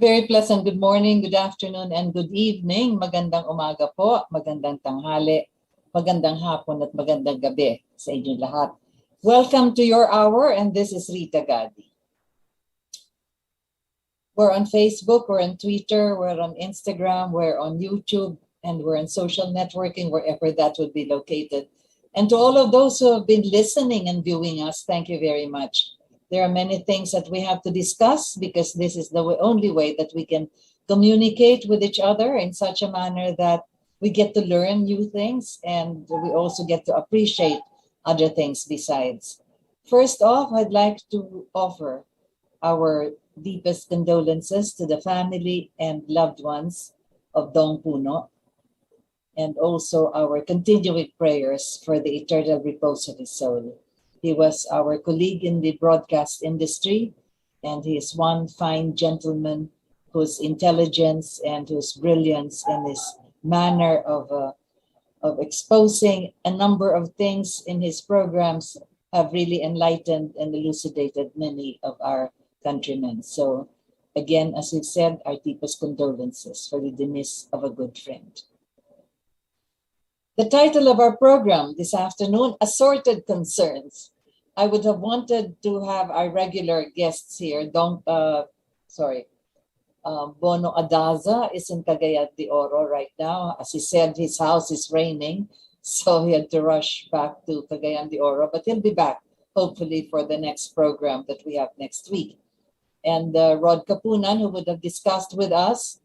Very pleasant good morning, good afternoon, and good evening. Magandang umaga po, magandang tanghali, magandang hapon, at magandang gabi sa inyong lahat. Welcome to your hour, and this is Rita Gadi. We're on Facebook, we're on Twitter, we're on Instagram, we're on YouTube, and we're on social networking, wherever that would be located. And to all of those who have been listening and viewing us, thank you very much. There are many things that we have to discuss because this is the only way that we can communicate with each other in such a manner that we get to learn new things and we also get to appreciate other things besides. First off, I'd like to offer our deepest condolences to the family and loved ones of Dong Puno, and also our continuing prayers for the eternal repose of his soul. He was our colleague in the broadcast industry, and he is one fine gentleman whose intelligence and whose brilliance and his manner of exposing a number of things in his programs have really enlightened and elucidated many of our countrymen. So again, as we've said, our deepest condolences for the demise of a good friend. The title of our program this afternoon, Assorted Concerns. I would have wanted to have our regular guests here. Bono Adaza is in Cagayan de Oro right now. As he said, his house is raining, so he had to rush back to Cagayan de Oro, but he'll be back hopefully for the next program that we have next week. And Rod Katipunan, who would have discussed with us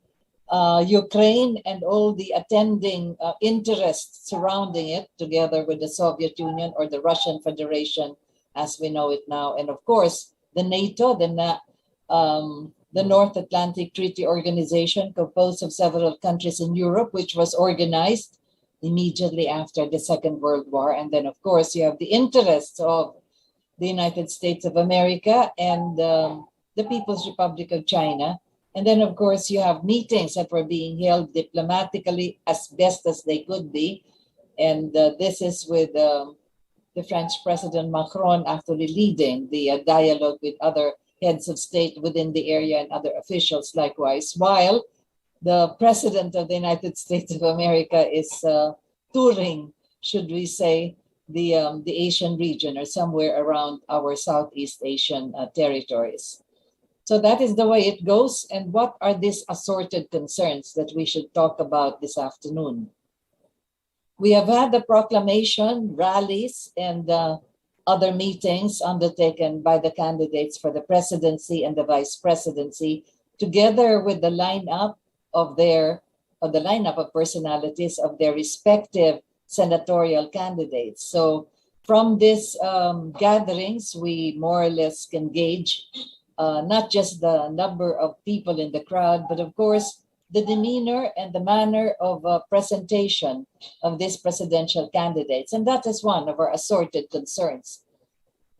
Ukraine and all the attending interests surrounding it, together with the Soviet Union or the Russian Federation as we know it now, and of course the NATO, the North Atlantic Treaty Organization, composed of several countries in Europe, which was organized immediately after the Second World War. And then of course you have the interests of the United States of America and the People's Republic of China. And then, of course, you have meetings that were being held diplomatically as best as they could be. And this is with the French President Macron actually leading the dialogue with other heads of state within the area and other officials likewise, while the President of the United States of America is touring, should we say, the Asian region or somewhere around our Southeast Asian territories. So that is the way it goes. And what are these assorted concerns that we should talk about this afternoon? We have had the proclamation, rallies, and other meetings undertaken by the candidates for the presidency and the vice presidency, together with the lineup of personalities of their respective senatorial candidates. So from these gatherings, we more or less can gauge not just the number of people in the crowd, but of course, the demeanor and the manner of presentation of these presidential candidates. And that is one of our assorted concerns.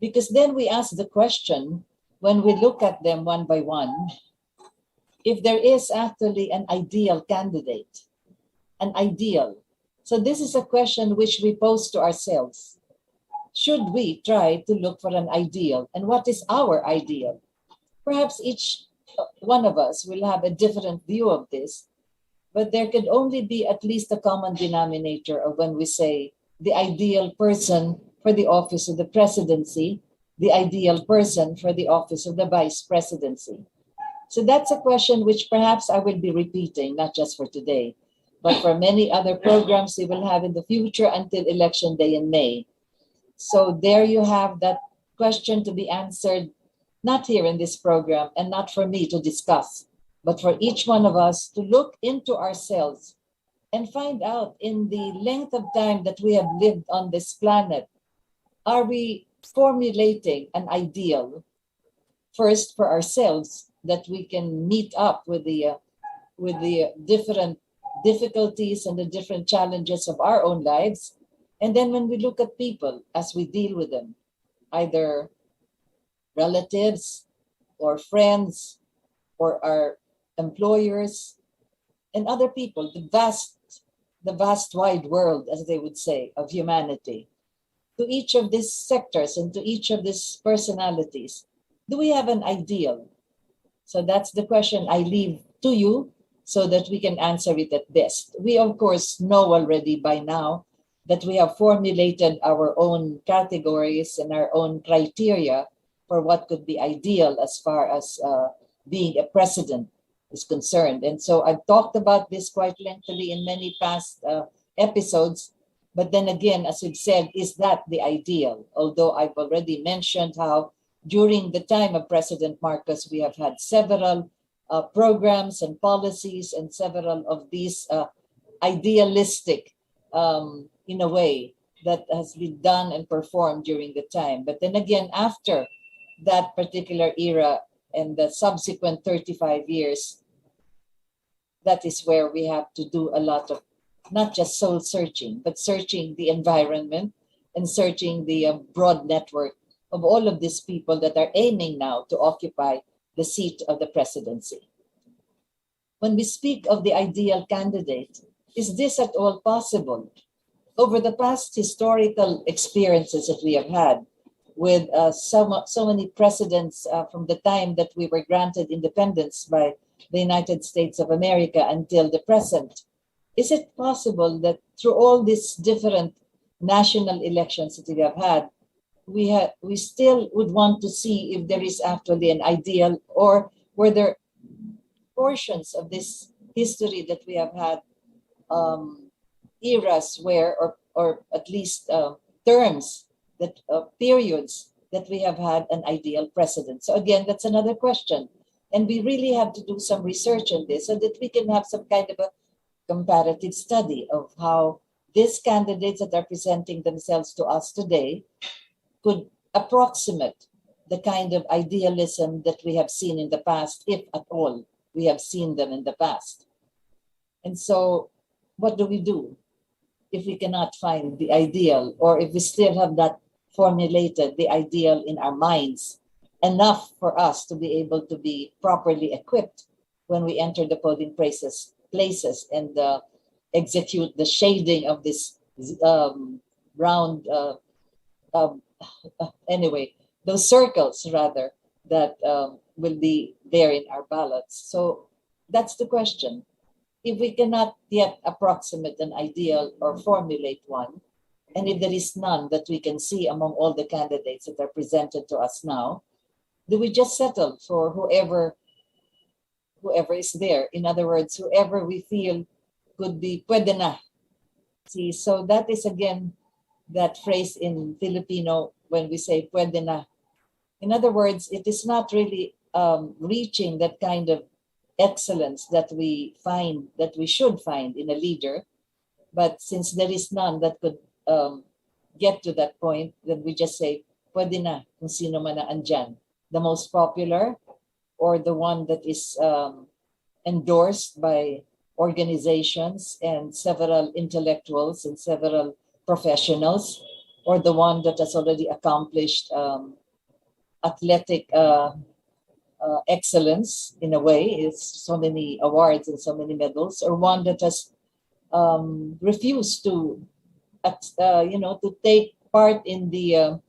Because then we ask the question, when we look at them one by one, if there is actually an ideal candidate, an ideal. So this is a question which we pose to ourselves. Should we try to look for an ideal? And what is our ideal? Perhaps each one of us will have a different view of this, but there could only be at least a common denominator of when we say the ideal person for the office of the presidency, the ideal person for the office of the vice presidency. So that's a question which perhaps I will be repeating, not just for today, but for many other programs we will have in the future until Election Day in May. So there you have that question to be answered, not here in this program and not for me to discuss, but for each one of us to look into ourselves and find out in the length of time that we have lived on this planet, are we formulating an ideal first for ourselves that we can meet up with the different difficulties and the different challenges of our own lives. And then when we look at people as we deal with them, either relatives or friends or our employers and other people, the vast wide world, as they would say, of humanity, to each of these sectors and to each of these personalities, do we have an ideal? So that's the question I leave to you so that we can answer it at best. We, of course, know already by now that we have formulated our own categories and our own criteria for what could be ideal as far as being a president is concerned. And so I've talked about this quite lengthily in many past episodes. But then again, as we've said, is that the ideal? Although I've already mentioned how during the time of President Marcos, we have had several programs and policies and several of these idealistic, in a way, that has been done and performed during the time. But then again, after that particular era and the subsequent 35 years, that is where we have to do a lot of not just soul searching, but searching the environment and searching the broad network of all of these people that are aiming now to occupy the seat of the presidency. When we speak of the ideal candidate, is this at all possible? Over the past historical experiences that we have had with so many presidents from the time that we were granted independence by the United States of America until the present, is it possible that through all these different national elections that we have had, we still would want to see if there is actually an ideal, or were there portions of this history that we have had eras where, or at least terms, that periods that we have had an ideal president? So again, that's another question. And we really have to do some research on this so that we can have some kind of a comparative study of how these candidates that are presenting themselves to us today could approximate the kind of idealism that we have seen in the past, if at all we have seen them in the past. And so what do we do if we cannot find the ideal, or if we still have not formulated the ideal in our minds enough for us to be able to be properly equipped when we enter the polling places and execute the shading of this round, anyway, those circles rather, that will be there in our ballots. So that's the question. If we cannot yet approximate an ideal or formulate one, and if there is none that we can see among all the candidates that are presented to us now, do we just settle for whoever is there? In other words, whoever we feel could be pwede na. See, so that is again that phrase in Filipino when we say pwede na. In other words, it is not really reaching that kind of excellence that we find, that we should find in a leader. But since there is none that could get to that point, then we just say, pwede na kung sino man na andyan. The most popular, or the one that is endorsed by organizations and several intellectuals and several professionals, or the one that has already accomplished athletic excellence in a way, it's so many awards and so many medals, or one that has refused to, to take part in the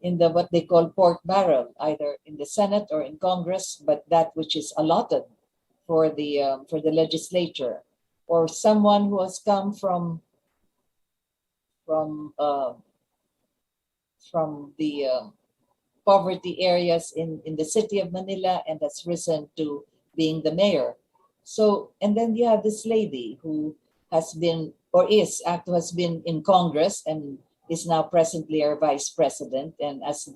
what they call pork barrel, either in the Senate or in Congress, but that which is allotted for the legislature, or someone who has come from uh, from the poverty areas in the city of Manila and has risen to being the mayor. So, and then you have this lady who has been or has been in Congress and is now presently our vice president. And as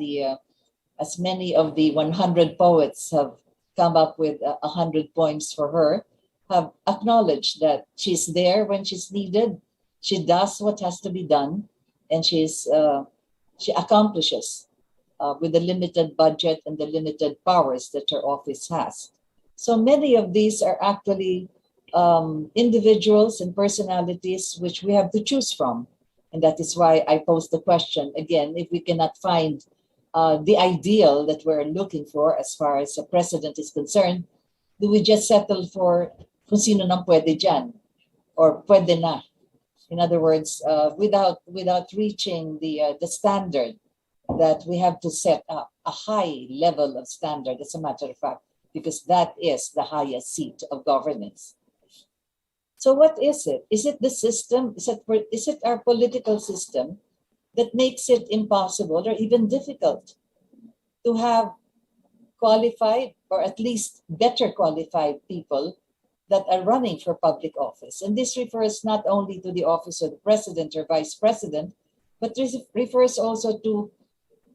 many of the 100 poets have come up with 100 poems for her, have acknowledged that she's there when she's needed. She does what has to be done, and she accomplishes with the limited budget and the limited powers that her office has. So many of these are actually individuals and personalities which we have to choose from. And that is why I posed the question again, if we cannot find the ideal that we're looking for as far as a president is concerned, do we just settle for kung sino nang pwede dyan or pwede na? In other words, without reaching the standard that we have to set up a high level of standard, as a matter of fact, because that is the highest seat of governance. So what is it? Is it the system? Is it our political system that makes it impossible or even difficult to have qualified or at least better qualified people that are running for public office? And this refers not only to the office of the president or vice president, but this refers also to,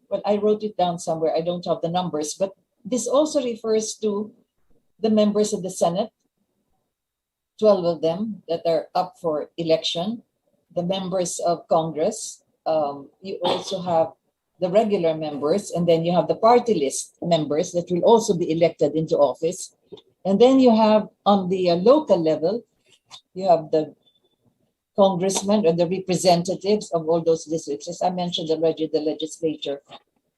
well, I wrote it down somewhere, I don't have the numbers, but this also refers to the members of the Senate, 12 of them that are up for election, the members of Congress. You also have the regular members, and then you have the party list members that will also be elected into office. And then you have on the local level, you have the congressmen or the representatives of all those districts. As I mentioned already, the legislature.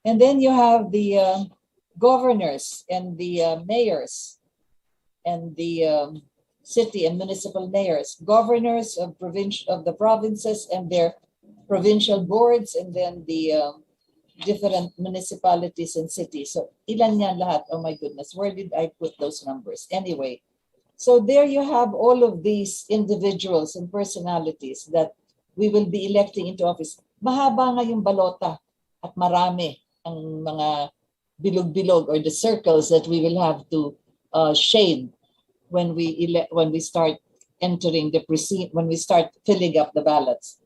And then you have the governors and the mayors and the city and municipal mayors, governors of the provinces and their provincial boards, and then the different municipalities and cities. So ilan yan lahat? Oh my goodness, where did I put those numbers? Anyway, so there you have all of these individuals and personalities that we will be electing into office. Mahaba nga yung balota at marami ang mga bilog-bilog or the circles that we will have to shade when we start entering the precinct, when we start filling up the ballots.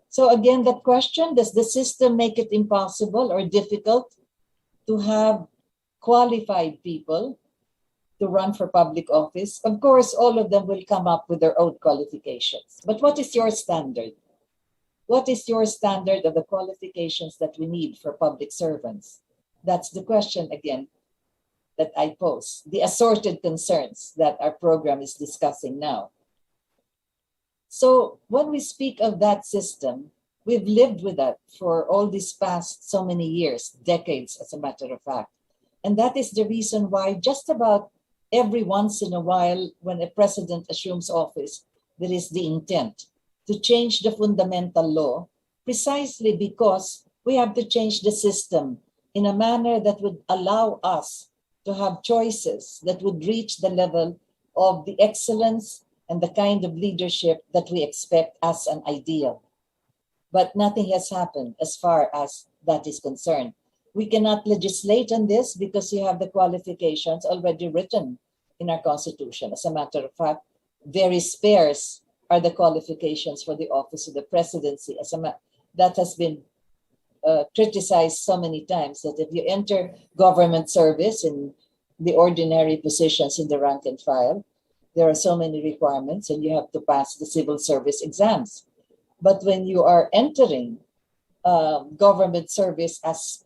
So again, that question, does the system make it impossible or difficult to have qualified people to run for public office? Of course, all of them will come up with their own qualifications. But what is your standard? What is your standard of the qualifications that we need for public servants? That's the question again that I pose, the assorted concerns that our program is discussing now. So when we speak of that system, we've lived with that for all these past so many years, decades as a matter of fact. And that is the reason why just about every once in a while when a president assumes office, there is the intent to change the fundamental law precisely because we have to change the system in a manner that would allow us to have choices that would reach the level of the excellence and the kind of leadership that we expect as an ideal. But nothing has happened as far as that is concerned. We cannot legislate on this because you have the qualifications already written in our Constitution. As a matter of fact, very sparse are the qualifications for the office of the presidency. That has been criticized so many times that if you enter government service in the ordinary positions in the rank and file, there are so many requirements and you have to pass the civil service exams. But when you are entering government service as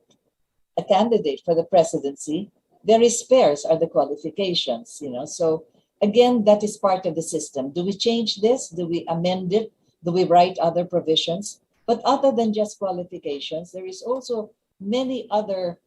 a candidate for the presidency, very sparse are the qualifications, So again, that is part of the system. Do we change this? Do we amend it? Do we write other provisions? But other than just qualifications, there is also many other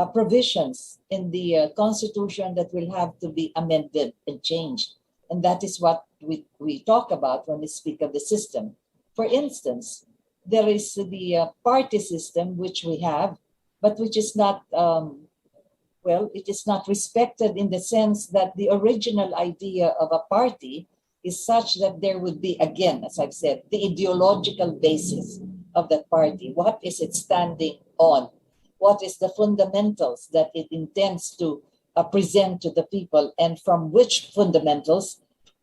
provisions in the Constitution that will have to be amended and changed. And that is what we talk about when we speak of the system. For instance, there is the party system, which we have, but which is not, it is not respected in the sense that the original idea of a party is such that there would be, again, as I've said, the ideological basis of that party. What is it standing on? What is the fundamentals that it intends to present to the people, and from which fundamentals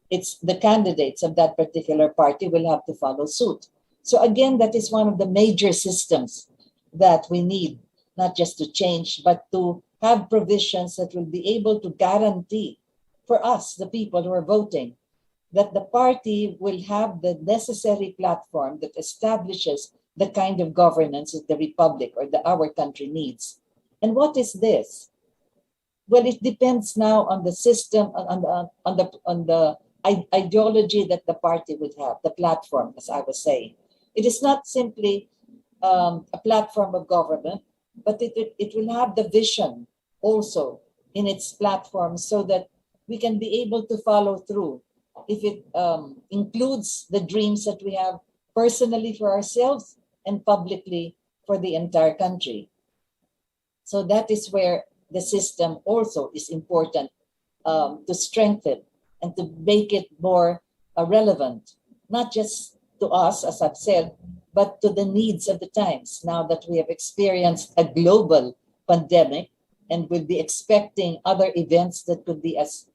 it's the candidates of that particular party will have to follow suit. So again, that is one of the major systems that we need, not just to change, but to have provisions that will be able to guarantee for us, the people who are voting, that the party will have the necessary platform that establishes the kind of governance that the republic or our country needs. And what is this? Well, it depends now on the system, on the ideology that the party would have, the platform, as I was saying. It is not simply a platform of government, but it will have the vision also in its platform, so that we can be able to follow through. If it includes the dreams that we have personally for ourselves and publicly for the entire country. So that is where the system also is important to strengthen and to make it more relevant, not just to us, as I've said, but to the needs of the times. Now that we have experienced a global pandemic and will be expecting other events that could be as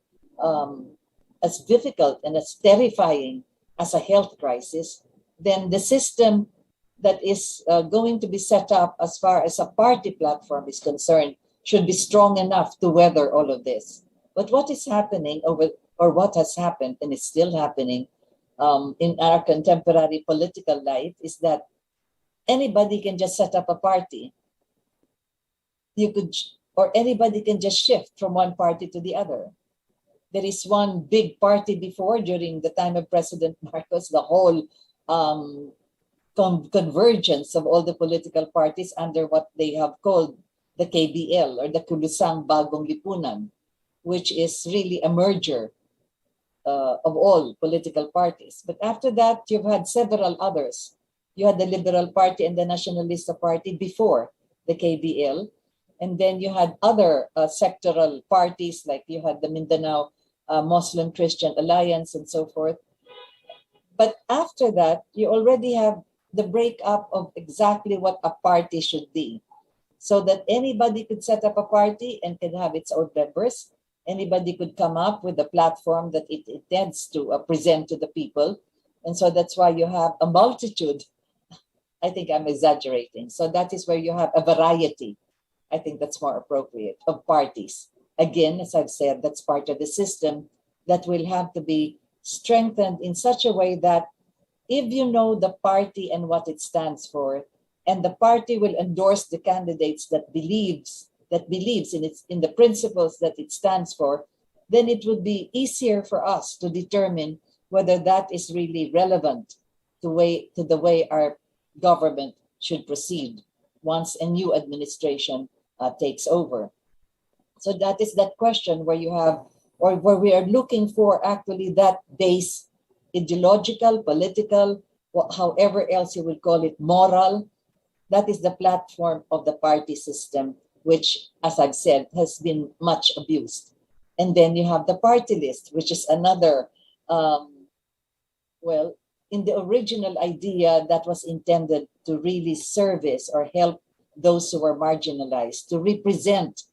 difficult and as terrifying as a health crisis, then the system that is going to be set up as far as a party platform is concerned should be strong enough to weather all of this. But what is happening what has happened, and is still happening in our contemporary political life, is that anybody can just set up a party. Or anybody can just shift from one party to the other. There is one big party before, during the time of President Marcos, the whole convergence of all the political parties under what they have called the KBL, or the Kulusang Bagong Lipunan, which is really a merger of all political parties. But after that, you've had several others. You had the Liberal Party and the Nacionalista Party before the KBL. And then you had other sectoral parties, like you had the Mindanao Muslim Christian Alliance and so forth. But after that, you already have the breakup of exactly what a party should be, so that anybody could set up a party and can have its own members. Anybody could come up with a platform that it intends to present to the people. And so that's why you have a multitude. I think I'm exaggerating. So that is where you have a variety. I think that's more appropriate, of parties. Again, as I've said, that's part of the system that will have to be strengthened in such a way that if you know the party and what it stands for, and the party will endorse the candidates that believes in the principles that it stands for, then it would be easier for us to determine whether that is really relevant to the way our government should proceed once a new administration takes over. So that is that question where you have, or where we are looking for actually that base, ideological, political, however else you would call it, moral. That is the platform of the party system, which, as I've said, has been much abused. And then you have the party list, which is another, in the original idea that was intended to really service or help those who are marginalized, to represent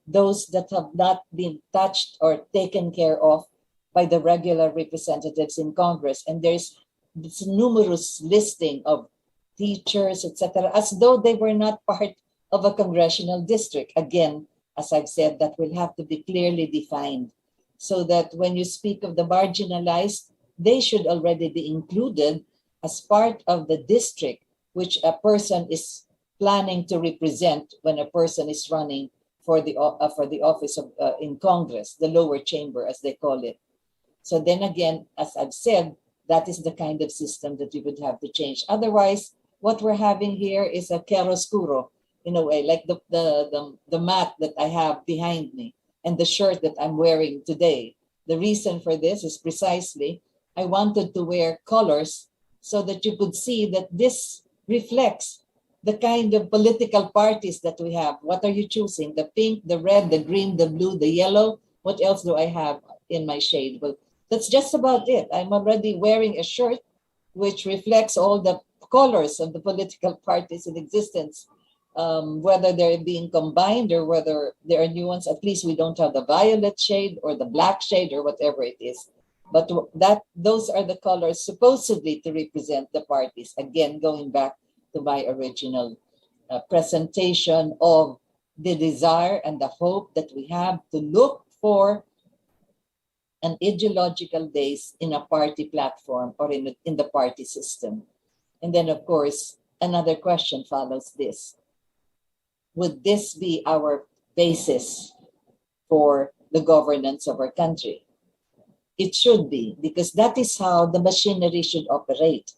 those that have not been touched or taken care of by the regular representatives in Congress. And there's this numerous listing of teachers, etc., as though they were not part of a congressional district. Again, as I've said, that will have to be clearly defined, so that when you speak of the marginalized, they should already be included as part of the district which a person is planning to represent when a person is running for the office of in Congress, the lower chamber, as they call it. So then again, as I've said, that is the kind of system that you would have to change. Otherwise, what we're having here is a chiaroscuro. in a way, like the mat that I have behind me and the shirt that I'm wearing today. The reason for this is precisely I wanted to wear colors so that you could see that this reflects the kind of political parties that we have. What are you choosing? The pink, the red, the green, the blue, the yellow? What else do I have in my shade? Well, that's just about it. I'm already wearing a shirt which reflects all the colors of the political parties in existence, whether they're being combined or whether there are new ones. At least we don't have the violet shade or the black shade or whatever it is. But those are the colors supposedly to represent the parties. Again, going back to my original presentation of the desire and the hope that we have to look for an ideological base in a party platform or in the party system. And then, of course, another question follows this. Would this be our basis for the governance of our country? It should be, because that is how the machinery should operate.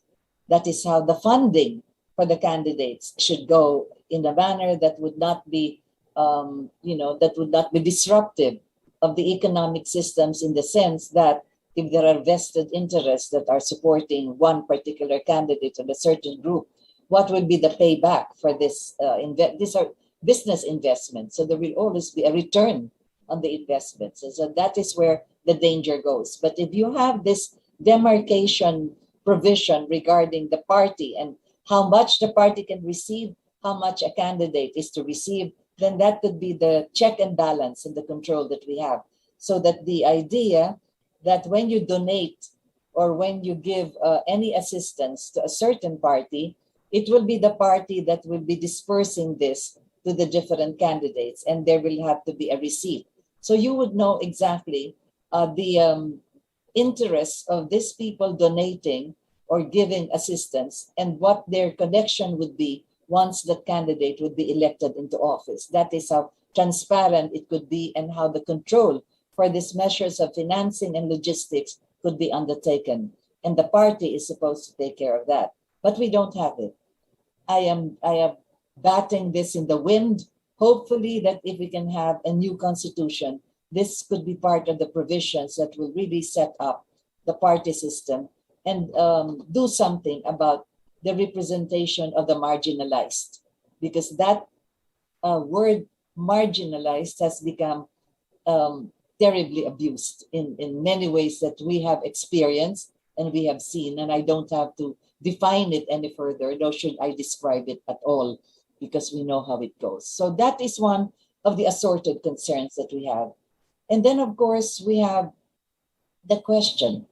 That is how the funding for the candidates should go in a manner that would not be, that would not be disruptive of the economic systems, in the sense that if there are vested interests that are supporting one particular candidate and a certain group, what will be the payback for this? These are business investments, so there will always be a return on the investments. And so that is where the danger goes. But if you have this demarcation provision regarding the party and how much the party can receive, how much a candidate is to receive, then that could be the check and balance and the control that we have. So that the idea that when you donate or when you give any assistance to a certain party, it will be the party that will be dispersing this to the different candidates, and there will have to be a receipt. So you would know exactly the interests of these people donating or giving assistance and what their connection would be once the candidate would be elected into office. That is how transparent it could be and how the control for these measures of financing and logistics could be undertaken. And the party is supposed to take care of that. But we don't have it. I am batting this in the wind, hopefully that if we can have a new constitution, this could be part of the provisions that will really set up the party system and do something about the representation of the marginalized, because that word marginalized has become terribly abused in many ways that we have experienced and we have seen, and I don't have to define it any further, nor should I describe it at all, because we know how it goes. So that is one of the assorted concerns that we have. And then, of course, we have the question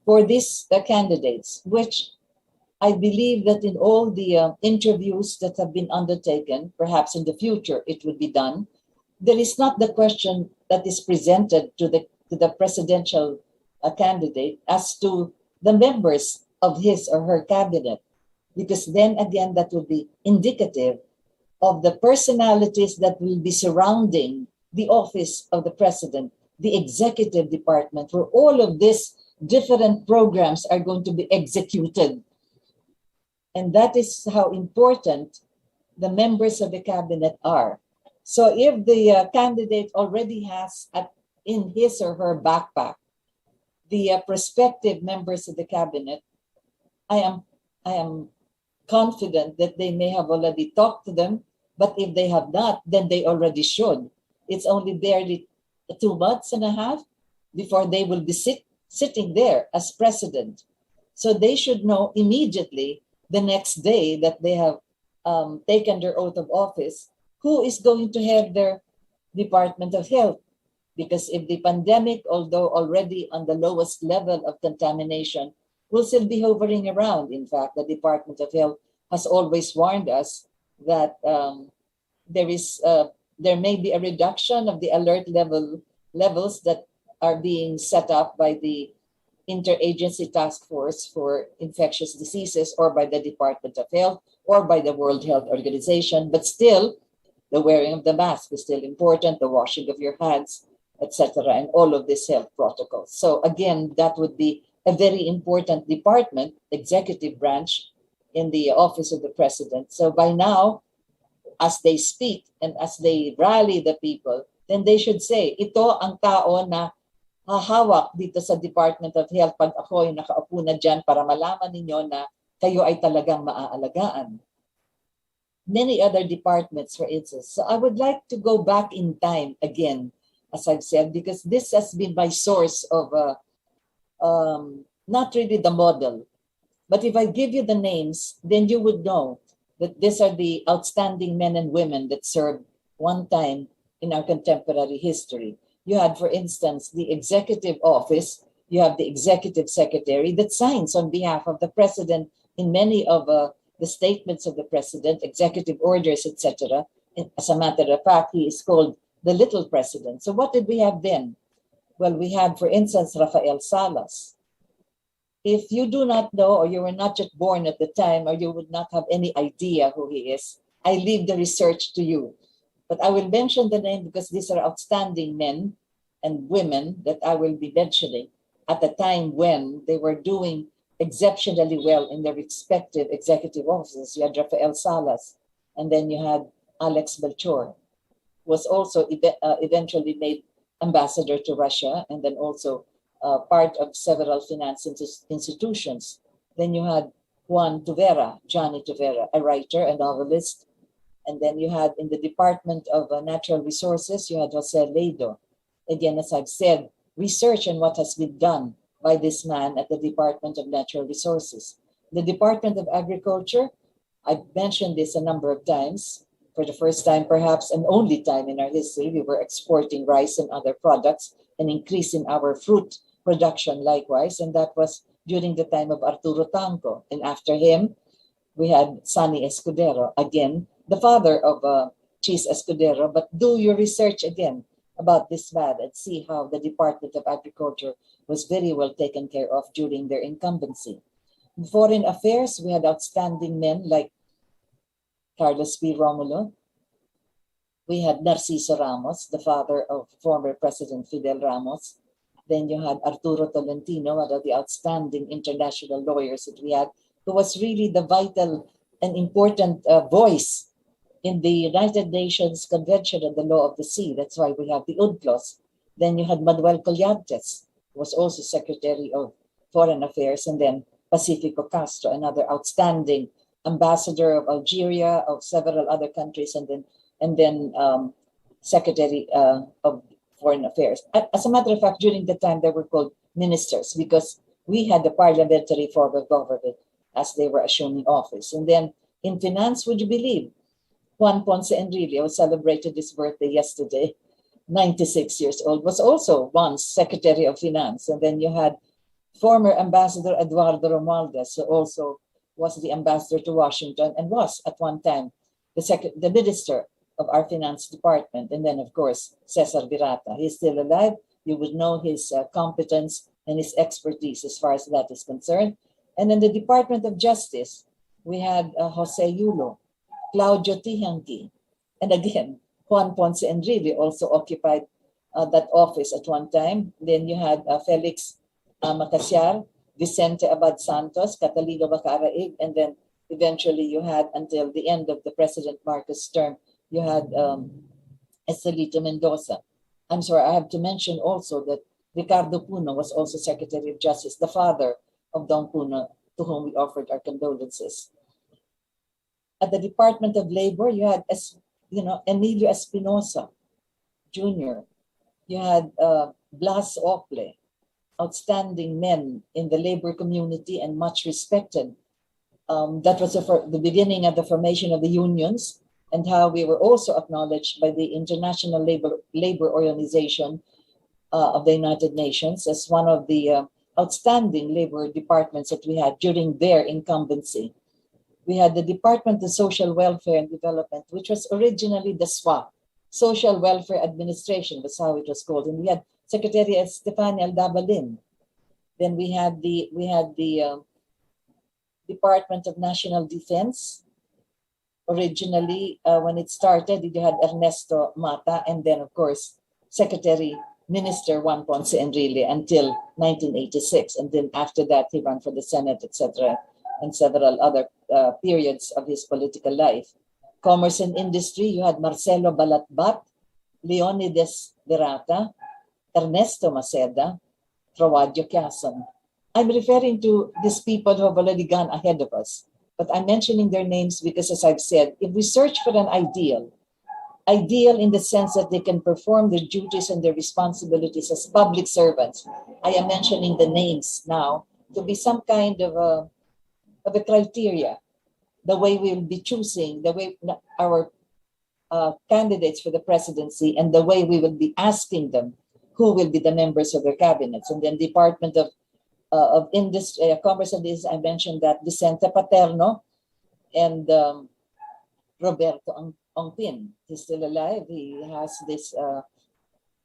for these candidates, which I believe that in all the interviews that have been undertaken, perhaps in the future it would be done, there is not the question that is presented to the presidential candidate as to the members of his or her cabinet, because then again that would be indicative of the personalities that will be surrounding the office of the president, the executive department, where all of these different programs are going to be executed. And that is how important the members of the cabinet are. So if the candidate already has in his or her backpack the prospective members of the cabinet, I am confident that they may have already talked to them, but if they have not, then they already should. It's only barely 2 months and a half before they will be sitting there as president. So they should know immediately the next day that they have taken their oath of office, who is going to head their Department of Health. Because if the pandemic, although already on the lowest level of contamination, will still be hovering around. In fact, the Department of Health has always warned us that there may be a reduction of the alert levels that are being set up by the Interagency Task Force for Infectious Diseases, or by the Department of Health, or by the World Health Organization. But still, the wearing of the mask is still important, the washing of your hands, etc., and all of these health protocols. So again, that would be a very important department, executive branch, in the office of the president. So by now, as they speak and as they rally the people, then they should say, ito ang tao na hahawak dito sa Department of Health pag ako ay nakaupo na dyan para malaman ninyo na kayo ay talagang maaalagaan. Many other departments, for instance. So I would like to go back in time again, as I've said, because this has been my source of not really the model. But if I give you the names, then you would know that these are the outstanding men and women that served one time in our contemporary history. You had, for instance, the executive office. You have the executive secretary that signs on behalf of the president in many of the statements of the president, executive orders, etc. As a matter of fact, he is called the little president. So what did we have then? Well, we had, for instance, Rafael Salas. If you do not know, or you were not yet born at the time, or you would not have any idea who he is, I leave the research to you. But I will mention the name because these are outstanding men and women that I will be mentioning at the time when they were doing exceptionally well in their respective executive offices. You had Rafael Salas, and then you had Alex Melchor, who was also eventually made ambassador to Russia, and then also part of several finance institutions. Then you had Juan Tuvera, Johnny Tuvera, a writer, a novelist. And then you had in the Department of Natural Resources, you had Jose Leido. Again, as I've said, research on what has been done by this man at the Department of Natural Resources. The Department of Agriculture, I've mentioned this a number of times. For the first time, perhaps, and only time in our history, we were exporting rice and other products and increasing our fruit production likewise. And that was during the time of Arturo Tanco. And after him, we had Sonny Escudero, again, the father of Cheese Escudero. But do your research again about this man and see how the Department of Agriculture was very well taken care of during their incumbency. In foreign affairs, we had outstanding men like Carlos P. Romulo. We had Narciso Ramos, the father of former President Fidel Ramos. Then you had Arturo Tolentino, one of the outstanding international lawyers that we had, who was really the vital and important voice in the United Nations Convention on the Law of the Sea. That's why we have the UNCLOS. Then you had Manuel Collantes, who was also Secretary of Foreign Affairs, and then Pacifico Castro, another outstanding ambassador of Algeria, of several other countries, and then Secretary of Foreign Affairs. As a matter of fact, during the time they were called ministers because we had the parliamentary form of government as they were assuming office. And then in finance, would you believe, Juan Ponce Enrile, who celebrated his birthday yesterday, 96 years old, was also once Secretary of Finance. And then you had former Ambassador Eduardo Romualdez, who also was the ambassador to Washington and was at one time the minister of our finance department. And then, of course, Cesar Virata. He's still alive. You would know his competence and his expertise as far as that is concerned. And in the Department of Justice, we had Jose Yulo, Claudio Tijanqui, and again, Juan Ponce Enrile also occupied that office at one time. Then you had Felix Macaciar, Vicente Abad Santos, Catalino Bacaraig, and then eventually you had, until the end of the President Marcos' term, you had Estelito Mendoza. I'm sorry, I have to mention also that Ricardo Puno was also Secretary of Justice, the father of Don Puno, to whom we offered our condolences. At the Department of Labor, you had Emilio Espinosa Jr. You had Blas Ocle, outstanding men in the labor community and much respected. That was the beginning of the formation of the unions and how we were also acknowledged by the International Labor Organization of the United Nations as one of the outstanding labor departments that we had during their incumbency. We had the Department of Social Welfare and Development, which was originally the SWA, Social Welfare Administration, was how it was called. And we had Secretary Estefania Aldabalin. Then we had the Department of National Defense. Originally, when it started, you had Ernesto Mata, and then, of course, Secretary Minister Juan Ponce Enrile until 1986. And then after that, he ran for the Senate, etc., and several other periods of his political life. Commerce and Industry, you had Marcelo Balatbat, Leonidas Derata, Ernesto Maceda, Trawadyo Quezon. I'm referring to these people who have already gone ahead of us, but I'm mentioning their names because, as I've said, if we search for an ideal in the sense that they can perform their duties and their responsibilities as public servants, I am mentioning the names now to be some kind of a criteria, the way we'll be choosing, the way our candidates for the presidency, and the way we will be asking them who will be the members of their cabinets. And then Department of Industry, Commerce and Industry, I mentioned that Vicente Paterno and Roberto Ongpin. He's still alive. He has this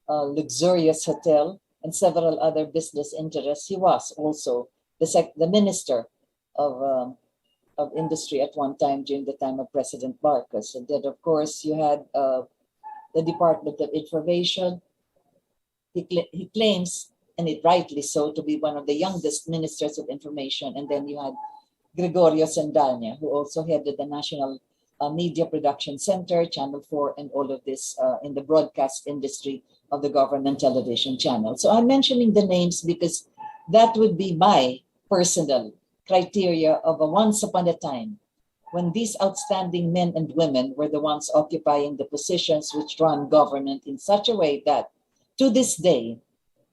luxurious hotel and several other business interests. He was also the minister of industry at one time during the time of President Marcos. And then, of course, you had the Department of Information. He claims, and it rightly so, to be one of the youngest ministers of information. And then you had Gregorio Sandalña, who also headed the National Media Production Center, Channel 4, and all of this in the broadcast industry of the government television channel. So I'm mentioning the names because that would be my personal criteria of a once upon a time when these outstanding men and women were the ones occupying the positions which run government in such a way that, to this day,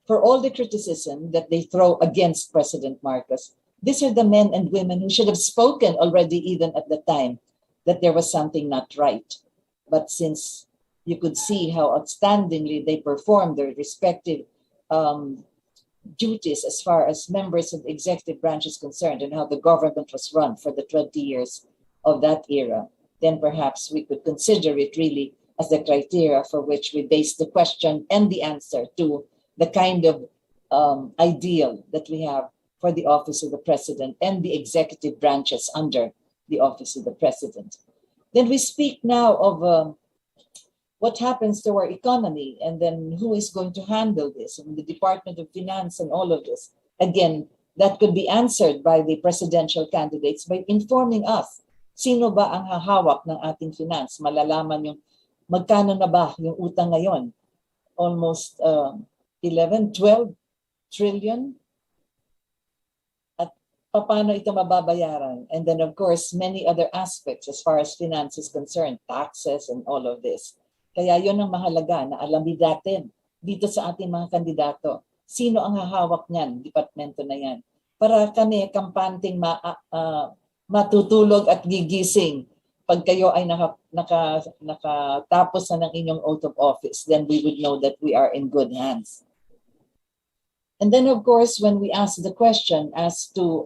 for all the criticism that they throw against President Marcos, these are the men and women who should have spoken already even at the time that there was something not right. But since you could see how outstandingly they performed their respective duties as far as members of the executive branch is concerned and how the government was run for the 20 years of that era, then perhaps we could consider it really as the criteria for which we base the question and the answer to the kind of ideal that we have for the office of the president and the executive branches under the office of the president. Then we speak now of what happens to our economy and then who is going to handle this, and the Department of Finance and all of this. Again, that could be answered by the presidential candidates by informing us, sino ba ang hahawak ng ating finance? Malalaman yung magkano na ba yung utang ngayon? Almost 11, 12 trillion? At paano ito mababayaran? And then of course, many other aspects as far as finance is concerned, taxes and all of this. Kaya yun ang mahalaga na alamin natin dito sa ating mga kandidato. Sino ang hahawak niyan, departamento na yan? Para kami kampanting matutulog at gigising pag kayo ay nakatapos na ng inyong oath of office, then we would know that we are in good hands. And then of course, when we ask the question as to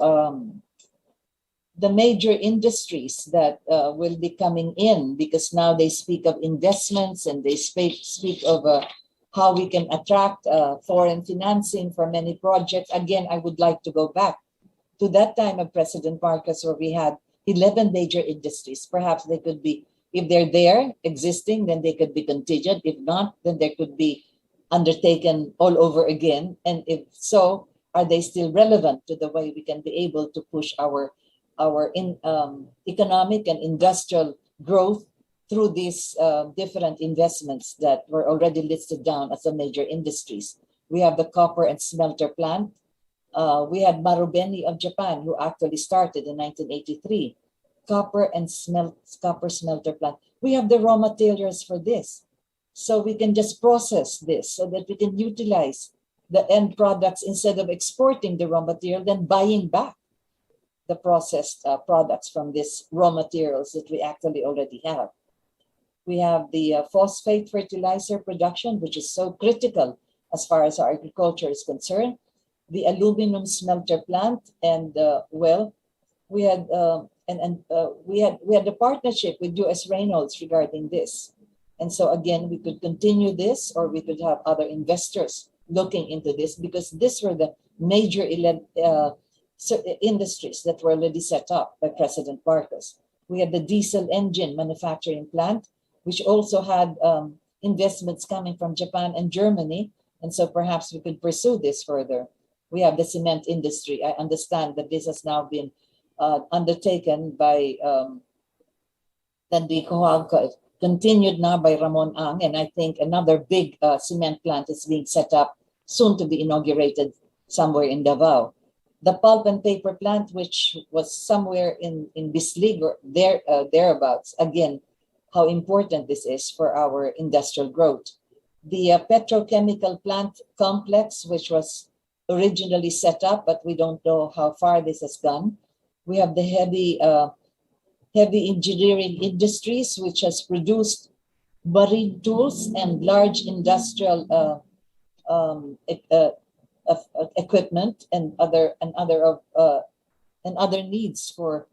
the major industries that will be coming in, because now they speak of investments and they speak of how we can attract foreign financing for many projects. Again, I would like to go back to that time of President Marcos where we had 11 major industries. Perhaps they could be, if they're there existing, then they could be contingent. If not, then they could be undertaken all over again. And if so, are they still relevant to the way we can be able to push our economic and industrial growth through these different investments that were already listed down as the major industries? We have the copper and smelter plant. We had Marubeni of Japan, who actually started in 1983. Copper smelter plant. We have the raw materials for this. So we can just process this so that we can utilize the end products instead of exporting the raw material, then buying back the processed products from these raw materials that we actually already have. We have the phosphate fertilizer production, which is so critical as far as our agriculture is concerned. The aluminum smelter plant, and we had a partnership with U.S. Reynolds regarding this. And so again, we could continue this, or we could have other investors looking into this, because these were the major industries that were already set up by President Marcos. We had the diesel engine manufacturing plant, which also had investments coming from Japan and Germany. And so perhaps we could pursue this further. We have the cement industry. I understand that this has now been undertaken by Then the Cojalco continued now by Ramon Ang, and I think another big cement plant is being set up, soon to be inaugurated somewhere in Davao. The pulp and paper plant, which was somewhere in Bislig or thereabouts, again, how important this is for our industrial growth. The petrochemical plant complex, which was originally set up, but we don't know how far this has gone. We have the heavy engineering industries, which has produced marine tools and large industrial equipment and other needs for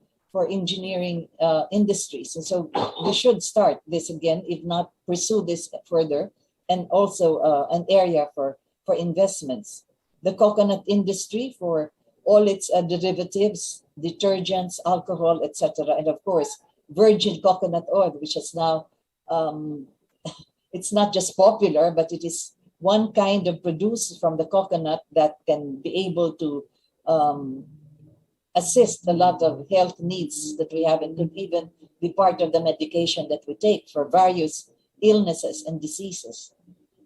engineering industries. And so we should start this again, if not pursue this further, and also an area for investments. The coconut industry for all its derivatives, detergents, alcohol, etc. And of course, virgin coconut oil, which is now, it's not just popular, but it is one kind of produce from the coconut that can be able to assist a lot of health needs that we have, and could even be part of the medication that we take for various illnesses and diseases.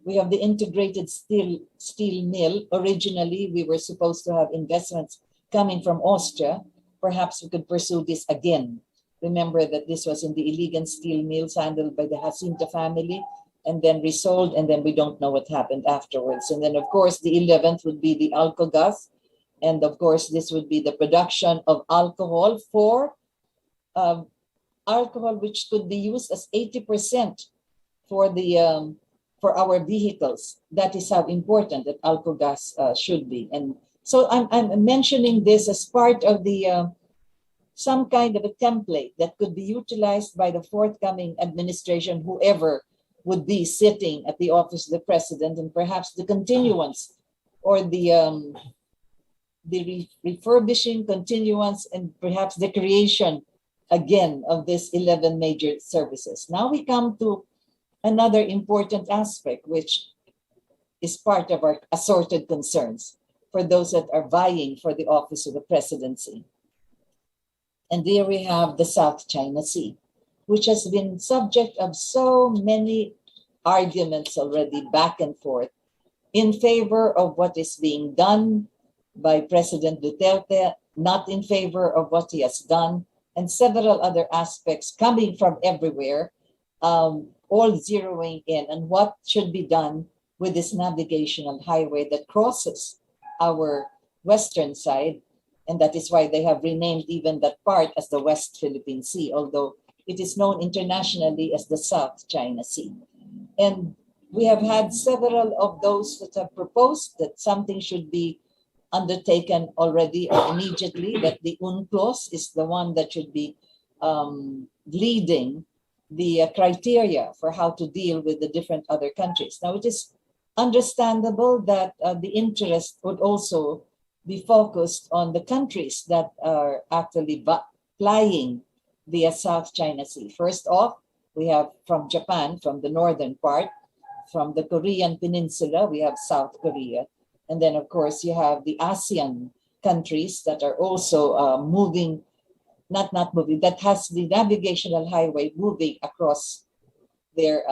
We have the integrated steel mill. Originally, we were supposed to have investments coming from Austria. Perhaps we could pursue this again. Remember that this was in the Iligan steel mills handled by the Jacinta family, and then resold, and then we don't know what happened afterwards. And then, of course, the 11th would be the Alcogas. And of course, this would be the production of alcohol for alcohol, which could be used as 80% for the for our vehicles. That is how important that Alcogas should be. And so I'm mentioning this as part of the some kind of a template that could be utilized by the forthcoming administration, whoever would be sitting at the office of the president, and perhaps the continuance or the refurbishing, continuance, and perhaps the creation again of this 11 major services. Now we come to another important aspect, which is part of our assorted concerns for those that are vying for the office of the presidency. And there we have the South China Sea, which has been subject of so many arguments already back and forth in favor of what is being done by President Duterte, not in favor of what he has done, and several other aspects coming from everywhere, all zeroing in on what should be done with this navigational highway that crosses our western side. And that is why they have renamed even that part as the West Philippine Sea, although it is known internationally as the South China Sea. And we have had several of those that have proposed that something should be undertaken already or immediately, that the UNCLOS is the one that should be leading the criteria for how to deal with the different other countries. Now, it is understandable that the interest would also be focused on the countries that are actually flying via South China Sea. First off, we have from Japan, from the northern part, from the Korean Peninsula, we have South Korea. And then, of course, you have the ASEAN countries that are also moving, not moving, that has the navigational highway moving across their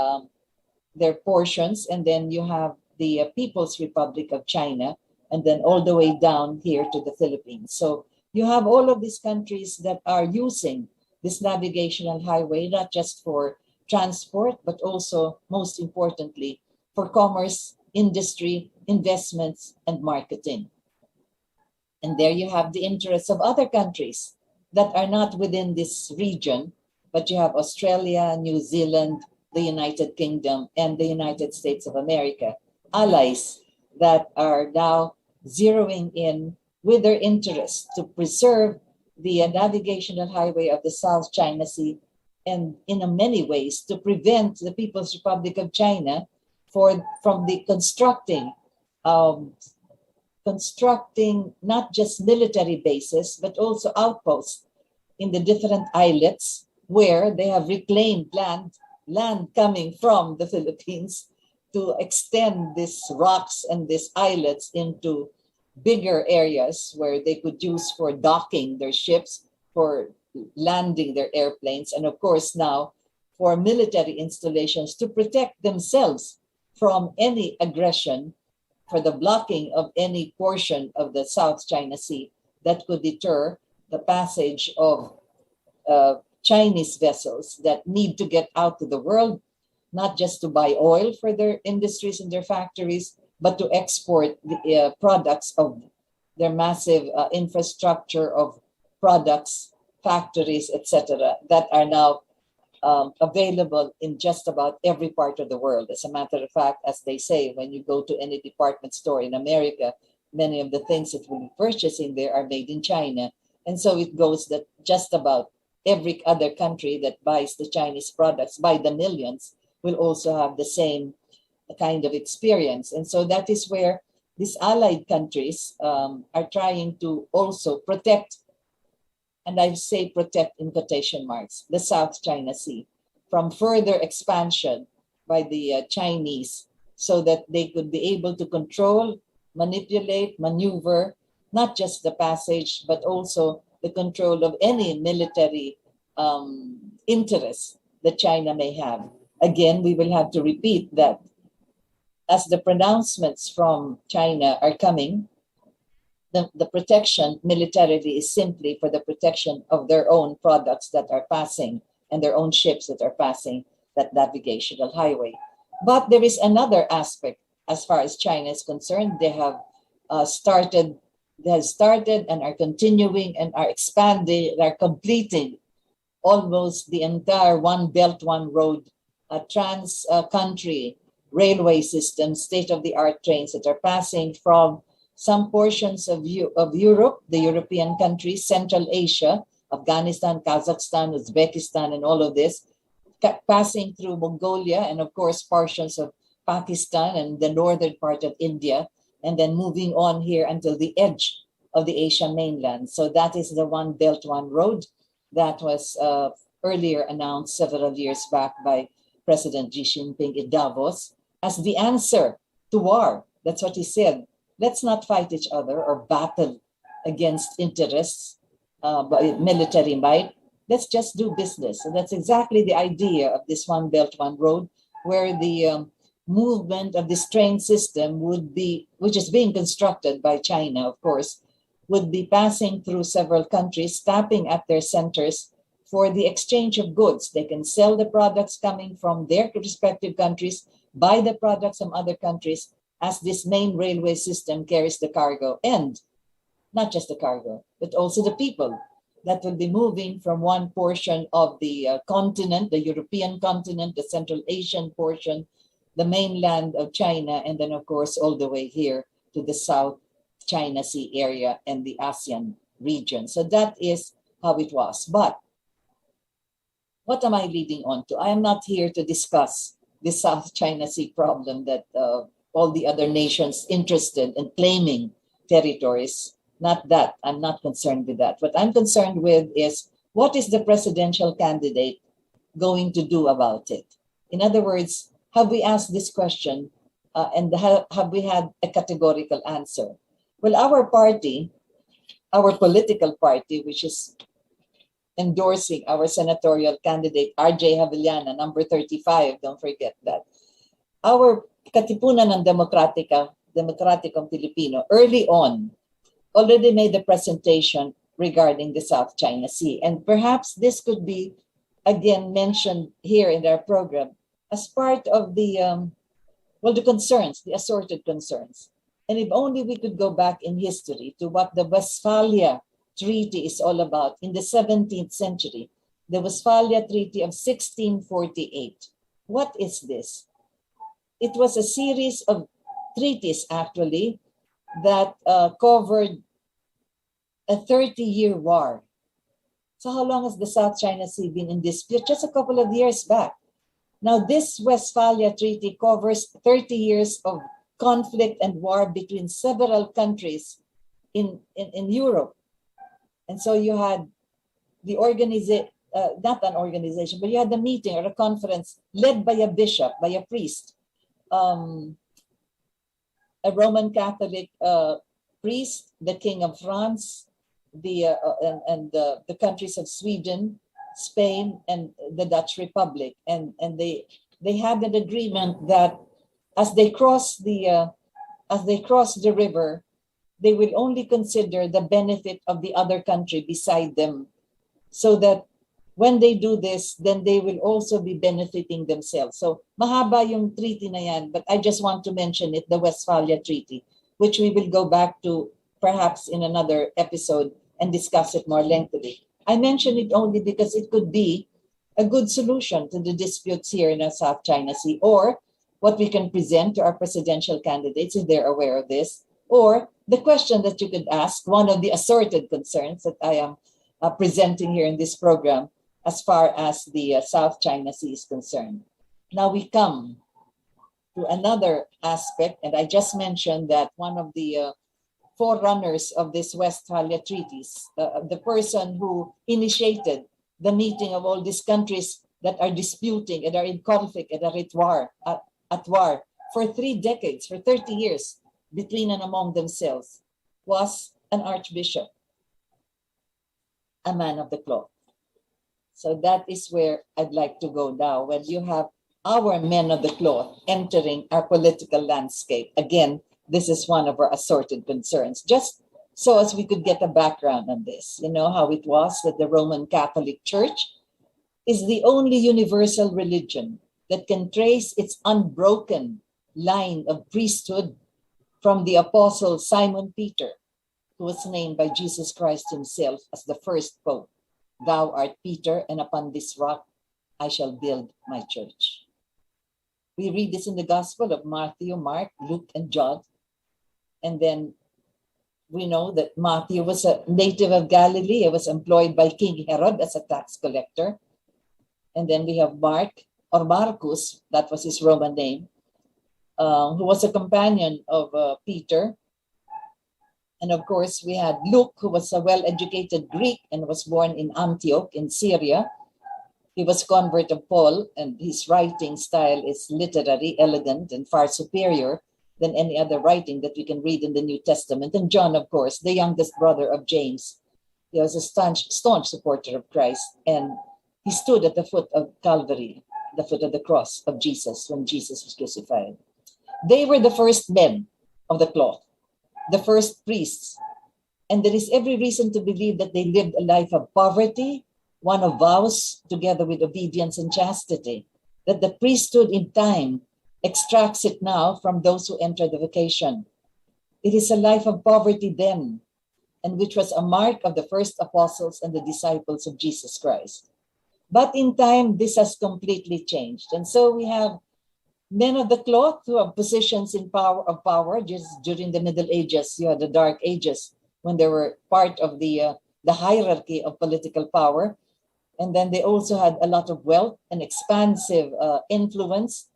portions. And then you have the People's Republic of China, and then all the way down here to the Philippines. So you have all of these countries that are using this navigational highway, not just for transport, but also, most importantly, for commerce, industry, investments, and marketing. And there you have the interests of other countries that are not within this region, but you have Australia, New Zealand, the United Kingdom, and the United States of America, allies that are now zeroing in with their interest to preserve the navigational highway of the South China Sea, and in many ways to prevent the People's Republic of China from the constructing not just military bases, but also outposts in the different islets where they have reclaimed land coming from the Philippines to extend these rocks and these islets into bigger areas where they could use for docking their ships, for landing their airplanes, and of course now for military installations to protect themselves from any aggression, for the blocking of any portion of the South China Sea that could deter the passage of Chinese vessels that need to get out to the world, not just to buy oil for their industries and their factories, but to export the products of their massive infrastructure of products, factories, etc., that are now available in just about every part of the world. As a matter of fact, as they say, when you go to any department store in America, many of the things that we'll be purchasing there are made in China. And so it goes that just about every other country that buys the Chinese products by the millions will also have the same kind of experience. And so that is where these allied countries are trying to also protect, and I say protect in quotation marks, the South China Sea from further expansion by the Chinese, so that they could be able to control, manipulate, maneuver, not just the passage, but also the control of any military interest that China may have. Again, we will have to repeat that as the pronouncements from China are coming, the protection militarily is simply for the protection of their own products that are passing and their own ships that are passing that navigational highway. But there is another aspect as far as China is concerned. They have started and are continuing and are expanding, are completing almost the entire One Belt, One Road trans-country railway system, state-of-the-art trains that are passing from some portions of Europe, the European countries, Central Asia, Afghanistan, Kazakhstan, Uzbekistan, and all of this, passing through Mongolia and of course portions of Pakistan and the northern part of India, and then moving on here until the edge of the Asian mainland. So that is the One Belt, One Road that was earlier announced several years back by President Xi Jinping in Davos as the answer to war. That's what he said. Let's not fight each other or battle against interests by military might. Let's just do business. And that's exactly the idea of this One Belt, One Road, where the movement of this train system would be, which is being constructed by China, of course, would be passing through several countries, stopping at their centers for the exchange of goods. They can sell the products coming from their respective countries, buy the products from other countries, as this main railway system carries the cargo, and not just the cargo, but also the people that will be moving from one portion of the continent, the European continent, the Central Asian portion, the mainland of China, and then of course all the way here to the South China Sea area and the ASEAN region. So that is how it was. But what am I leading on to? I am not here to discuss the South China Sea problem that all the other nations interested in claiming territories. Not that. I'm not concerned with that. What I'm concerned with is, what is the presidential candidate going to do about it? In other words, have we asked this question and have we had a categorical answer? Well, our party, our political party, which is endorsing our senatorial candidate, RJ Javillana, number 35, don't forget that. Our Katipunan ng Demokratikong Pilipino, early on, already made the presentation regarding the South China Sea. And perhaps this could be, again, mentioned here in our program as part of the, the concerns, the assorted concerns. And if only we could go back in history to what the Westphalia Treaty is all about in the 17th century, the Westphalia Treaty of 1648. What is this? It was a series of treaties, actually, that covered a 30-year war. So how long has the South China Sea been in dispute? Just a couple of years back. Now, this Westphalia Treaty covers 30 years of conflict and war between several countries in Europe. And so you had the organization, not an organization, but you had a meeting or a conference led by a bishop, by a priest, a Roman Catholic priest, the King of France, the countries of Sweden, Spain, and the Dutch Republic, and they had an agreement that as they cross the river, they will only consider the benefit of the other country beside them, so that when they do this, then they will also be benefiting themselves. So mahaba yung treaty na yan, but I just want to mention it, the Westphalia Treaty, which we will go back to perhaps in another episode and discuss it more lengthily. I mention it only because it could be a good solution to the disputes here in the South China Sea, or what we can present to our presidential candidates if they're aware of this, or the question that you could ask, one of the assorted concerns that I am presenting here in this program as far as the South China Sea is concerned. Now we come to another aspect, and I just mentioned that one of the forerunners of this Westphalia treaties, the person who initiated the meeting of all these countries that are disputing and are in conflict and are at war for 3 decades, for 30 years, between and among themselves, was an archbishop, a man of the cloth. So that is where I'd like to go now, when you have our men of the cloth entering our political landscape. Again, this is one of our assorted concerns, just so as we could get a background on this. You know how it was that the Roman Catholic Church is the only universal religion that can trace its unbroken line of priesthood from the apostle Simon Peter, who was named by Jesus Christ himself as the first pope. Thou art Peter, and upon this rock I shall build my church. We read this in the Gospel of Matthew, Mark, Luke, and John. And then we know that Matthew was a native of Galilee. He was employed by King Herod as a tax collector. And then we have Mark, or Marcus, that was his Roman name, who was a companion of Peter. And of course, we had Luke, who was a well-educated Greek and was born in Antioch in Syria. He was a convert of Paul, and his writing style is literary, elegant, and far superior than any other writing that we can read in the New Testament. And John, of course, the youngest brother of James, he was a staunch supporter of Christ, and he stood at the foot of Calvary, the foot of the cross of Jesus when Jesus was crucified. They were the first men of the cloth, the first priests, and there is every reason to believe that they lived a life of poverty, one of vows, together with obedience and chastity, that the priesthood in time extracts it now from those who enter the vocation. It is a life of poverty then, and which was a mark of the first apostles and the disciples of Jesus Christ. But in time, this has completely changed. And so we have men of the cloth who have positions in power. Just during the Middle Ages, you had the Dark Ages, when they were part of the hierarchy of political power. And then they also had a lot of wealth and expansive influence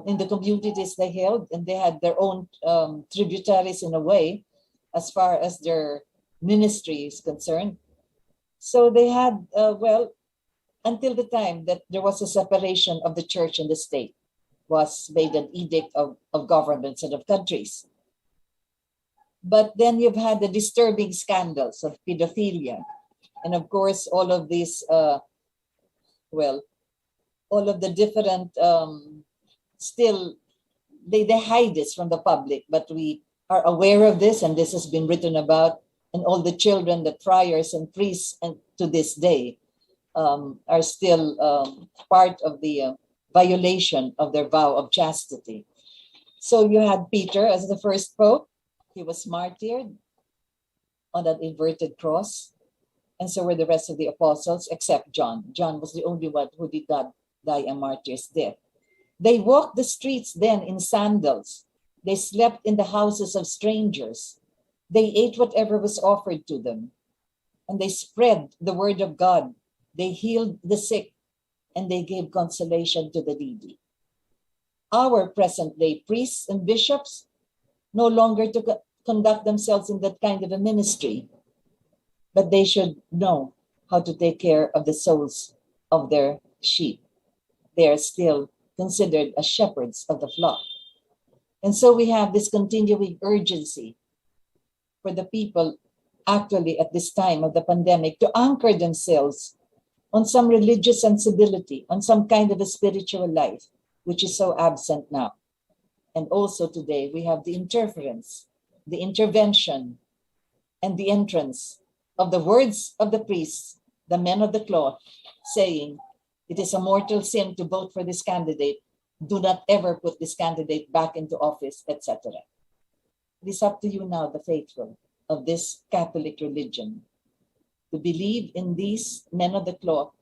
in the communities they held. And they had their own tributaries in a way, as far as their ministry is concerned. So they had, until the time that there was a separation of the church and the state, was made an edict of governments and of countries. But then you've had the disturbing scandals of pedophilia. And of course, all of these, all of the different, still, they hide this from the public, but we are aware of this, and this has been written about, and all the children, the friars and priests, and to this day, are still part of the violation of their vow of chastity. So you had Peter as the first pope. He was martyred on an inverted cross. And so were the rest of the apostles, except John. John was the only one who did not die a martyr's death. They walked the streets then in sandals. They slept in the houses of strangers. They ate whatever was offered to them. And they spread the word of God. They healed the sick, and they gave consolation to the needy. Our present-day priests and bishops no longer to conduct themselves in that kind of a ministry, but they should know how to take care of the souls of their sheep. They are still considered as shepherds of the flock. And so we have this continuing urgency for the people actually at this time of the pandemic to anchor themselves on some religious sensibility, on some kind of a spiritual life, which is so absent now. And also today, we have the interference, the intervention, and the entrance of the words of the priests, the men of the cloth, saying, it is a mortal sin to vote for this candidate. Do not ever put this candidate back into office, etc. It is up to you now, the faithful of this Catholic religion, to believe in these men of the cloth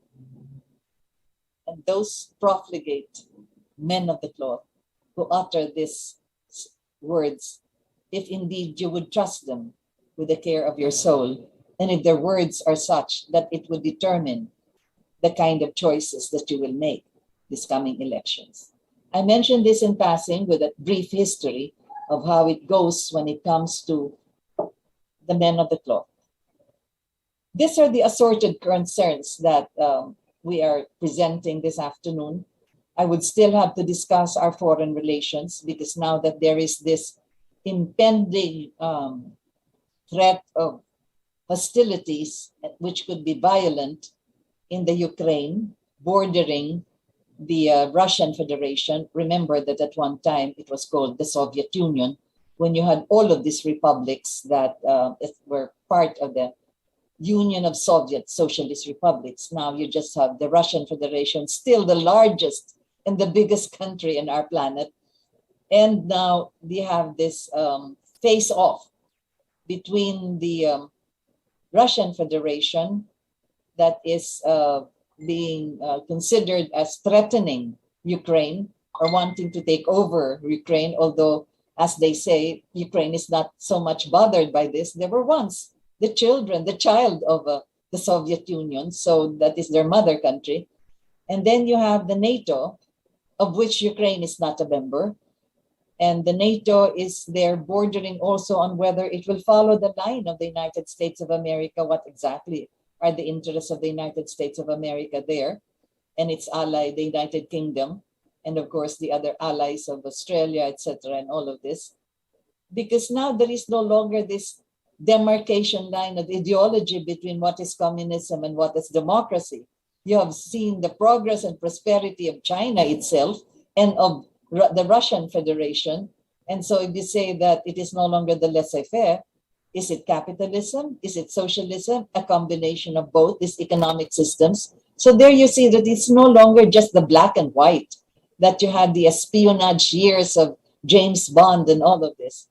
and those profligate men of the cloth who utter these words, if indeed you would trust them with the care of your soul, and if their words are such that it would determine the kind of choices that you will make this coming elections. I mentioned this in passing with a brief history of how it goes when it comes to the men of the cloth. These are the assorted concerns that we are presenting this afternoon. I would still have to discuss our foreign relations because now that there is this impending threat of hostilities, which could be violent in the Ukraine, bordering the Russian Federation. Remember that at one time it was called the Soviet Union, when you had all of these republics that were part of the Union of Soviet Socialist Republics. Now you just have the Russian Federation, still the largest and the biggest country in our planet. And now we have this face-off between the Russian Federation that is being considered as threatening Ukraine or wanting to take over Ukraine, although, as they say, Ukraine is not so much bothered by this. They were once the child of the Soviet Union, so that is their mother country. And then you have the NATO, of which Ukraine is not a member. And the NATO is there bordering also on whether it will follow the line of the United States of America. What exactly are the interests of the United States of America there and its ally, the United Kingdom, and of course the other allies of Australia, etc., and all of this. Because now there is no longer this demarcation line of ideology between what is communism and what is democracy. You have seen the progress and prosperity of China itself and of the Russian Federation. And so if you say that it is no longer the laissez-faire, is it capitalism? Is it socialism? A combination of both these economic systems. So there you see that it's no longer just the black and white, that you had the espionage years of James Bond and all of this.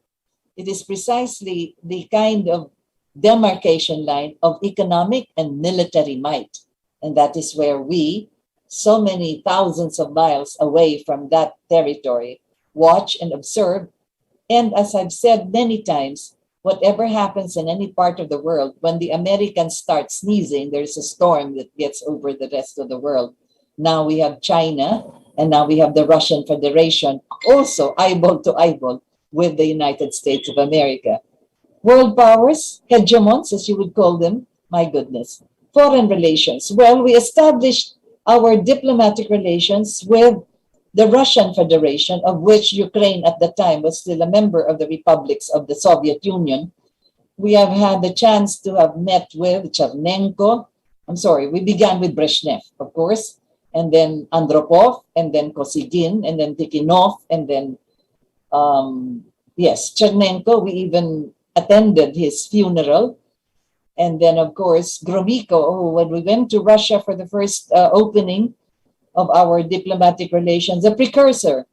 It is precisely the kind of demarcation line of economic and military might. And that is where we, so many thousands of miles away from that territory, watch and observe. And as I've said many times, whatever happens in any part of the world, when the Americans start sneezing, there's a storm that gets over the rest of the world. Now we have China, and now we have the Russian Federation, also eyeball to eyeball with the United States of America. World powers, hegemons, as you would call them, my goodness. Foreign relations. Well, we established our diplomatic relations with the Russian Federation, of which Ukraine at the time was still a member of the republics of the Soviet Union. We have had the chance to have met with Chernenko. We began with Brezhnev, of course, and then Andropov, and then Kosygin, and then Tikhonov, and then, Chernenko. We even attended his funeral. And then, of course, Gromyko, when we went to Russia for the first opening of our diplomatic relations, the precursor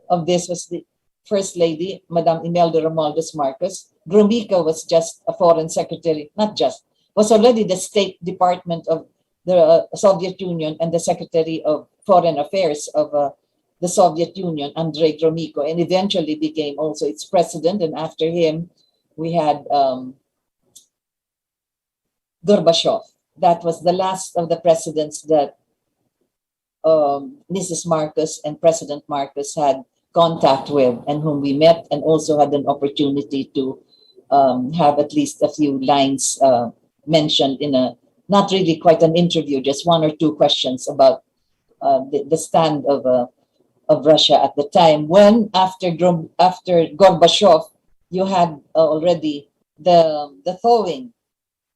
of this was the First Lady, Madame Imelda Romualdez Marcos. Gromyko was just a foreign secretary, was already the State Department of the Soviet Union and the Secretary of Foreign Affairs of the Soviet Union, Andrei Gromyko, and eventually became also its president. And after him, we had Gorbachev. That was the last of the presidents that Mrs. Marcos and President Marcos had contact with, and whom we met and also had an opportunity to have at least a few lines mentioned in a, not really quite an interview, just one or two questions about the stand of Russia at the time, when after Gorbachev, you had already the thawing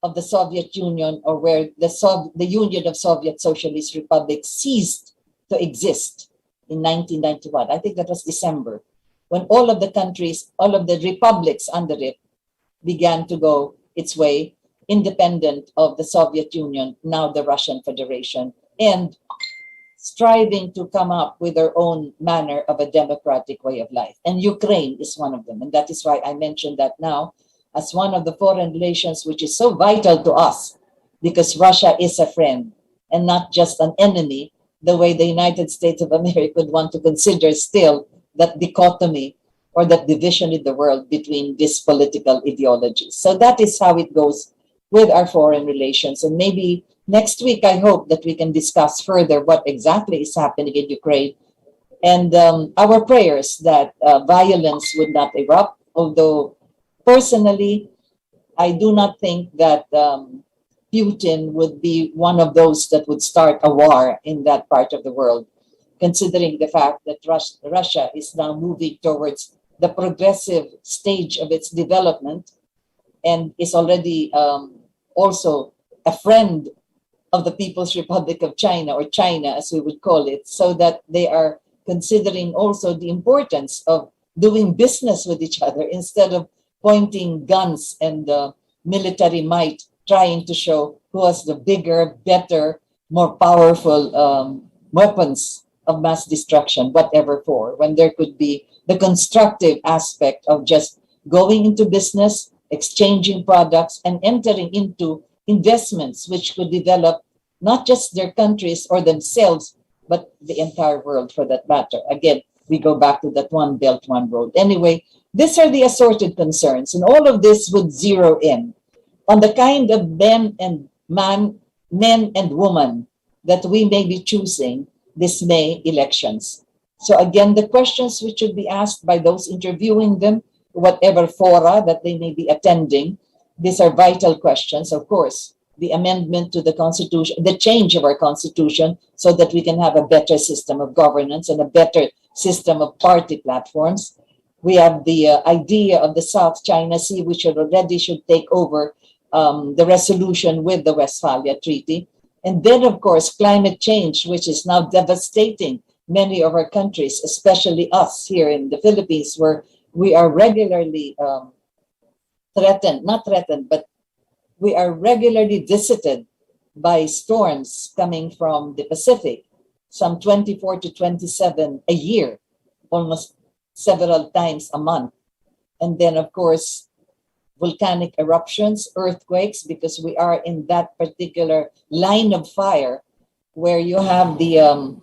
of the Soviet Union, or where the Union of Soviet Socialist Republics ceased to exist in 1991. I think that was December, when all of the countries, all of the republics under it began to go its way, independent of the Soviet Union, now the Russian Federation, and striving to come up with their own manner of a democratic way of life. And Ukraine is one of them. And that is why I mentioned that now as one of the foreign relations which is so vital to us, because Russia is a friend and not just an enemy, the way the United States of America would want to consider still that dichotomy or that division in the world between these political ideologies. So that is how it goes with our foreign relations. And maybe next week, I hope that we can discuss further what exactly is happening in Ukraine, and our prayers that violence would not erupt. Although personally, I do not think that Putin would be one of those that would start a war in that part of the world, considering the fact that Russia is now moving towards the progressive stage of its development and is already also a friend of the People's Republic of China, or China as we would call it, so that they are considering also the importance of doing business with each other instead of pointing guns and military might, trying to show who has the bigger, better, more powerful weapons of mass destruction, whatever for, when there could be the constructive aspect of just going into business, exchanging products, and entering into investments which could develop not just their countries or themselves, but the entire world for that matter. Again, we go back to that one belt, one road. Anyway, these are the assorted concerns, and all of this would zero in on the kind of men and women that we may be choosing this May elections. So again, the questions which should be asked by those interviewing them, whatever fora that they may be attending, these are vital questions. Of course, the amendment to the Constitution, the change of our Constitution, so that we can have a better system of governance and a better system of party platforms. We have the idea of the South China Sea, which already should take over the resolution with the Westphalia Treaty. And then, of course, climate change, which is now devastating many of our countries, especially us here in the Philippines, where we are regularly but we are regularly visited by storms coming from the Pacific, some 24 to 27 a year, almost several times a month. And then, of course, volcanic eruptions, earthquakes, because we are in that particular line of fire where you have the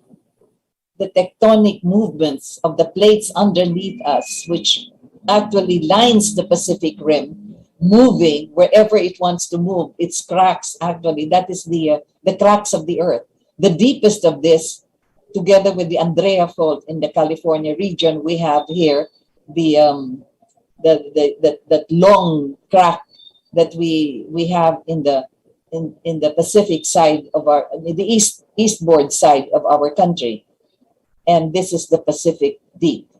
tectonic movements of the plates underneath us, which actually lines the Pacific Rim, moving wherever it wants to move. Its cracks, actually, that is the cracks of the earth. The deepest of this, together with the Andrea Fault in the California region, we have here that long crack that we have in the Pacific side of the eastboard side of our country. And this is the Pacific Deep.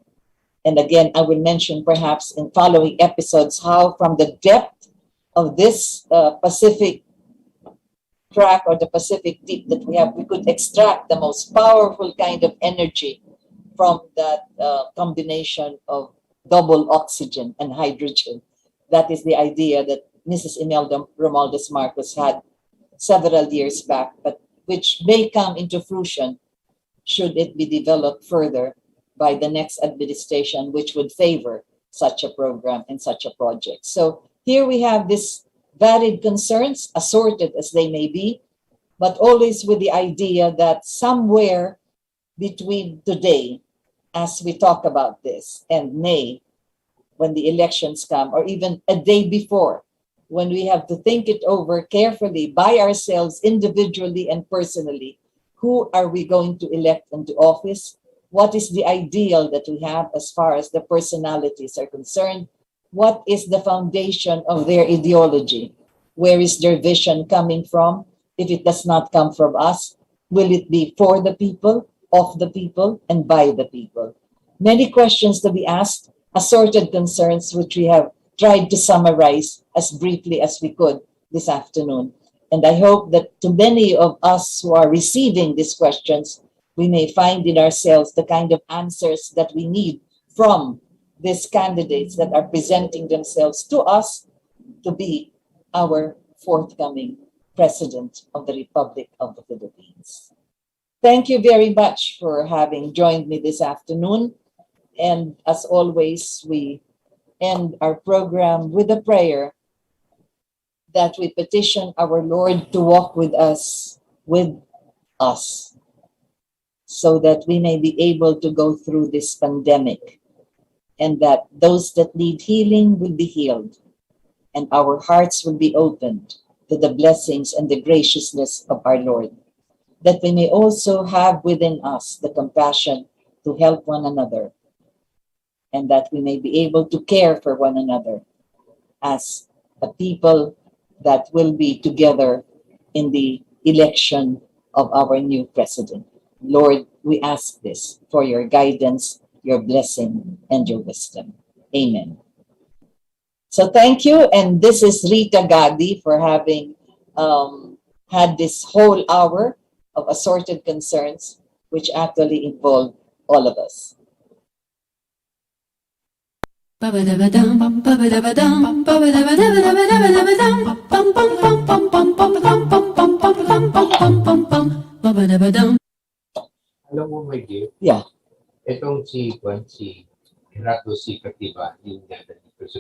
And again, I will mention perhaps in following episodes how from the depth of this Pacific crack or the Pacific Deep that we have, we could extract the most powerful kind of energy from that combination of double oxygen and hydrogen. That is the idea that Mrs. Imelda Romualdez Marcos had several years back, but which may come into fruition should it be developed further by the next administration, which would favor such a program and such a project. So here we have these varied concerns, assorted as they may be, but always with the idea that somewhere between today, as we talk about this, and May, when the elections come, or even a day before, when we have to think it over carefully by ourselves, individually and personally, who are we going to elect into office? What is the ideal that we have as far as the personalities are concerned? What is the foundation of their ideology? Where is their vision coming from? If it does not come from us, will it be for the people, of the people, and by the people? Many questions to be asked, assorted concerns, which we have tried to summarize as briefly as we could this afternoon. And I hope that to many of us who are receiving these questions, we may find in ourselves the kind of answers that we need from these candidates that are presenting themselves to us to be our forthcoming President of the Republic of the Philippines. Thank you very much for having joined me this afternoon. And as always, we end our program with a prayer that we petition our Lord to walk with us, so that we may be able to go through this pandemic, and that those that need healing will be healed, and our hearts will be opened to the blessings and the graciousness of our Lord, that we may also have within us the compassion to help one another, and that we may be able to care for one another as a people that will be together in the election of our new president. Lord, we ask this for your guidance, your blessing, and your wisdom. Amen. So thank you. And this is Rita Gadi for having had this whole hour of assorted concerns, which actually involve all of us. Alam mo, my dear, Yeah. itong si Rato si Katiba, yung dito sa